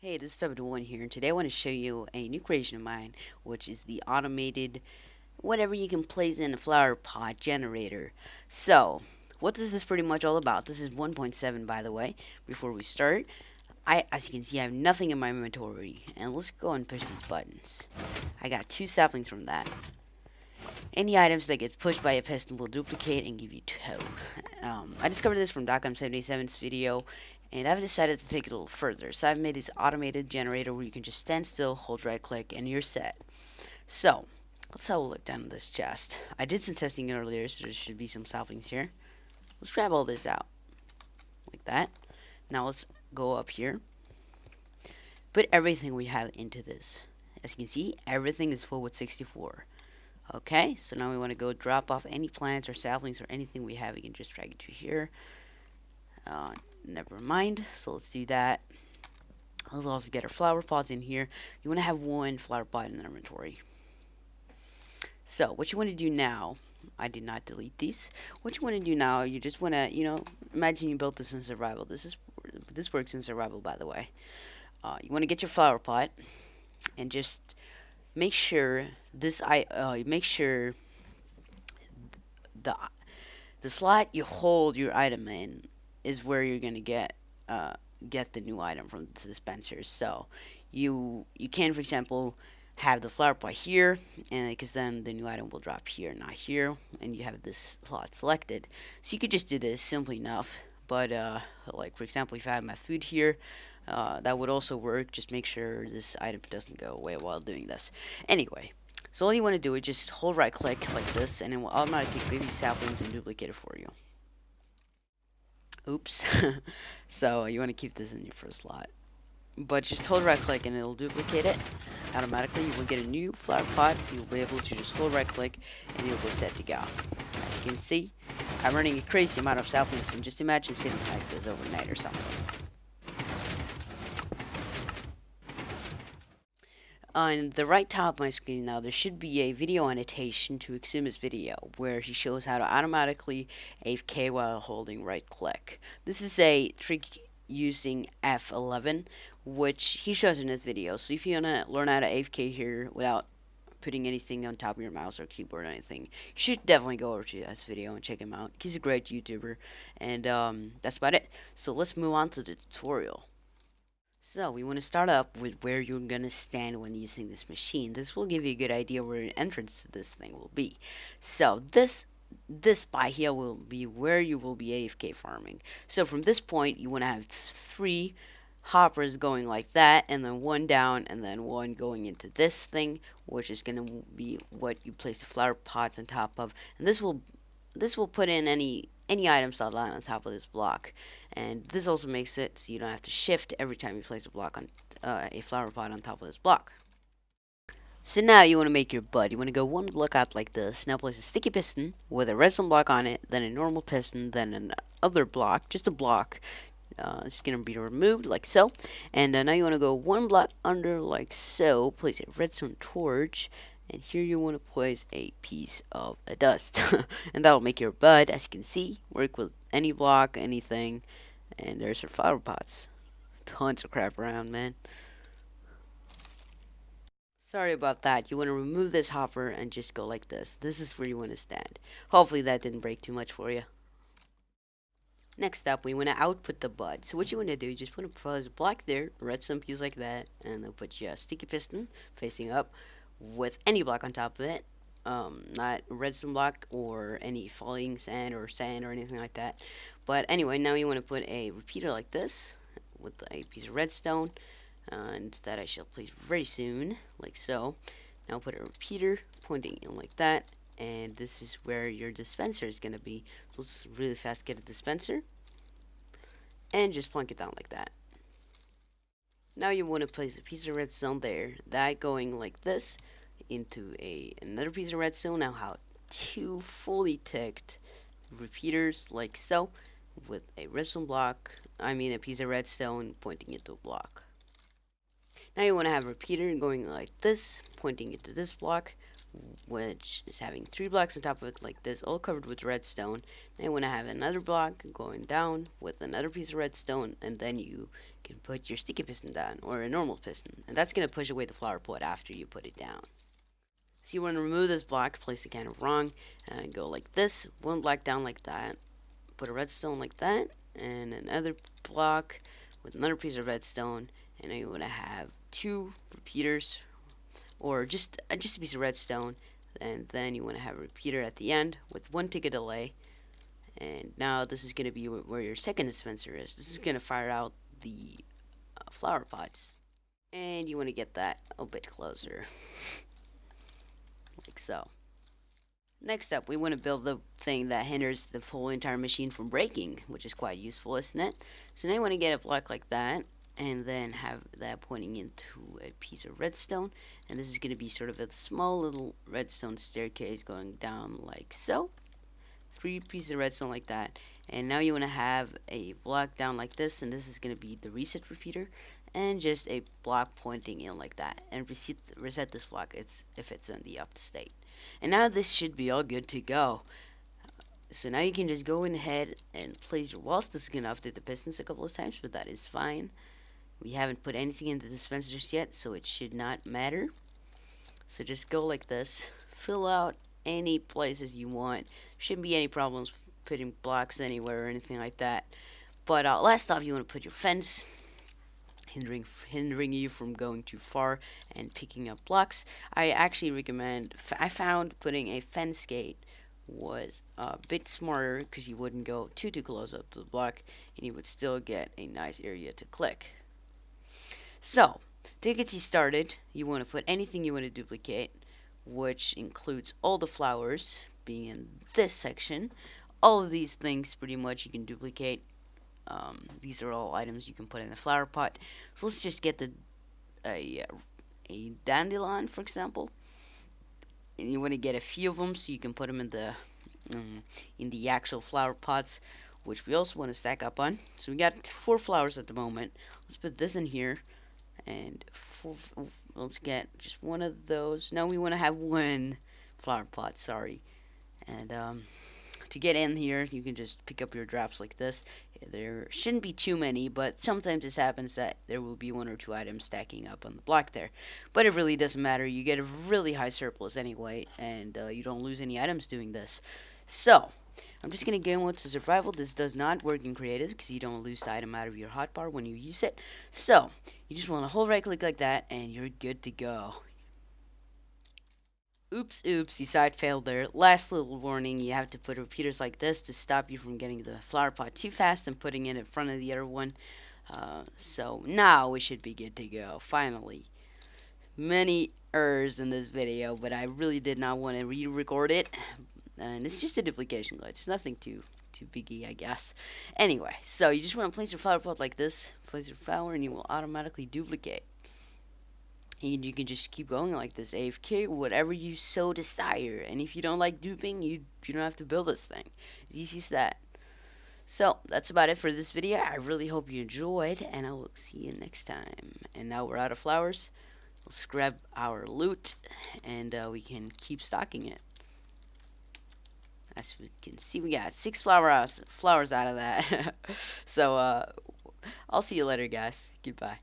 Hey, this is Feb1 here, and today I want to show you a new creation of mine, which is the automated whatever you can place in a flower pot generator. So, what this is pretty much all about, this is 1.7 by the way, before we start, as you can see, I have nothing in my inventory, and let's go and push these buttons. I got 2 saplings from that. Any items that get pushed by a piston will duplicate and give you tow. I discovered this from DocM77's video, and I've decided to take it a little further. So I've made this automated generator where you can just stand still, hold right click, and you're set. So, let's have a look down in this chest. I did some testing earlier, so there should be some saplings here. Let's grab all this out, like that. Now let's go up here, put everything we have into this. As you can see, everything is full with 64. Okay, so now we want to go drop off any plants or saplings or anything we have. We can just drag it to here. Never mind, so let's do that. Let's also get our flower pots in here. You want to have 1 flower pot in the inventory. So what you want to do now, I did not delete these. What you want to do now, you just want to, imagine you built this in survival. This works in survival, by the way. You want to get your flower pot and just make sure make sure the slot you hold your item in is where you're gonna get the new item from the dispensers. So you can, for example, have the flower pot here, and because then the new item will drop here, not here, and you have this slot selected. So you could just do this simply enough. But like for example, if I have my food here, that would also work. Just make sure this item doesn't go away while doing this. Anyway, so all you want to do is just hold right click like this, and it will automatically give you saplings and duplicate it for you. Oops. So you want to keep this in your first slot. But just hold right click and it'll duplicate it automatically. You will get a new flower pot, so you'll be able to just hold right click and you'll be set to go. As you can see, I'm running a crazy amount of saplings, and just imagine sitting like this overnight or something. On the right top of my screen now, there should be a video annotation to Xuma's video where he shows how to automatically AFK while holding right click. This is a trick using F11, which he shows in his video. So if you want to learn how to AFK here without putting anything on top of your mouse or keyboard or anything, you should definitely go over to his video and check him out. He's a great YouTuber, and that's about it. So let's move on to the tutorial. So we want to start up with where you're going to stand when using this machine. This will give you a good idea where your entrance to this thing will be. So this spot here will be where you will be AFK farming. So from this point, you want to have 3 hoppers going like that, and then 1 down, and then 1 going into this thing, which is going to be what you place the flower pots on top of. And this will put in any items that line on top of this block, and this also makes it so you don't have to shift every time you place a block on a flower pot on top of this block. So now you want to make your bud. You want to go 1 block out like this. Now place a sticky piston with a redstone block on it, then a normal piston, then another block, just a block. It's going to be removed like so. And now you want to go 1 block under like so. Place a redstone torch. And here you want to place a piece of dust. And that'll make your bud, as you can see, work with any block, anything. And there's your flower pots. Tons of crap around, man. Sorry about that. You want to remove this hopper and just go like this. This is where you want to stand. Hopefully that didn't break too much for you. Next up, we want to output the bud. So what you want to do is just put a block there, redstone piece like that, and then put your sticky piston facing up with any block on top of it, not redstone block or any falling sand or anything like that. But anyway, now you want to put a repeater like this with a piece of redstone, and that I shall place very soon, like so. Now put a repeater pointing in like that, and this is where your dispenser is going to be. So let's really fast get a dispenser and just plunk it down like that. Now you want to place a piece of redstone there, that going like this into another piece of redstone. Now have 2 fully ticked repeaters like so, with a redstone block, a piece of redstone pointing into a block. Now you want to have a repeater going like this, pointing into this block, which is having 3 blocks on top of it like this, all covered with redstone. Then you want to have another block going down with another piece of redstone, and then you can put your sticky piston down, or a normal piston, and that's going to push away the flower pot after you put it down. So you want to remove this block, place it kind of wrong, and go like this, one block down like that, put a redstone like that, and another block with another piece of redstone, and then you want to have 2 repeaters, or just a piece of redstone, and then you want to have a repeater at the end with 1 tick of delay. And now this is going to be where your second dispenser is. This is going to fire out the flower pots, and you want to get that a bit closer like so. Next up, we want to build the thing that hinders the whole entire machine from breaking, which is quite useful, isn't it? So now you want to get a block like that, and then have that pointing into a piece of redstone, and this is going to be sort of a small little redstone staircase going down like so. 3 pieces of redstone like that, and now you want to have a block down like this, and this is going to be the reset repeater, and just a block pointing in like that, and reset this block if it's in the up state. And now this should be all good to go. So now you can just go in ahead and place your walls. This is going to update the pistons a couple of times, but that is fine. We haven't put anything in the dispensers yet, so it should not matter. So just go like this, fill out any places you want. Shouldn't be any problems putting blocks anywhere or anything like that. But last off, you want to put your fence, hindering you from going too far and picking up blocks. I actually recommend, I found putting a fence gate was a bit smarter, because you wouldn't go too close up to the block, and you would still get a nice area to click. So, to get you started, you want to put anything you want to duplicate, which includes all the flowers being in this section. All of these things pretty much you can duplicate. These are all items you can put in the flower pot. So let's just get a dandelion, for example, and you want to get a few of them so you can put them in the actual flower pots, which we also want to stack up on. So we got 4 flowers at the moment. Let's put this in here, and let's get just one of those. No, we want to have 1 flower pot, sorry. And to get in here, you can just pick up your drops like this. There shouldn't be too many, but sometimes this happens that there will be 1 or 2 items stacking up on the block there. But it really doesn't matter. You get a really high surplus anyway, and you don't lose any items doing this. So, I'm just going to go into survival. This does not work in creative because you don't lose the item out of your hotbar when you use it. So, you just want to hold right click like that, and you're good to go. Oops, you side failed there. Last little warning, you have to put repeaters like this to stop you from getting the flower pot too fast and putting it in front of the other one. So now we should be good to go, finally. Many errors in this video, but I really did not want to re-record it. And it's just a duplication glitch, nothing too biggie, I guess. Anyway, so you just want to place your flower pot like this, place your flower, and you will automatically duplicate. And you can just keep going like this, AFK, whatever you so desire. And if you don't like duping, you don't have to build this thing. It's easy as that. So, that's about it for this video. I really hope you enjoyed, and I will see you next time. And now we're out of flowers. Let's grab our loot, and we can keep stocking it. As we can see, we got 6 flowers out of that. So, I'll see you later, guys. Goodbye.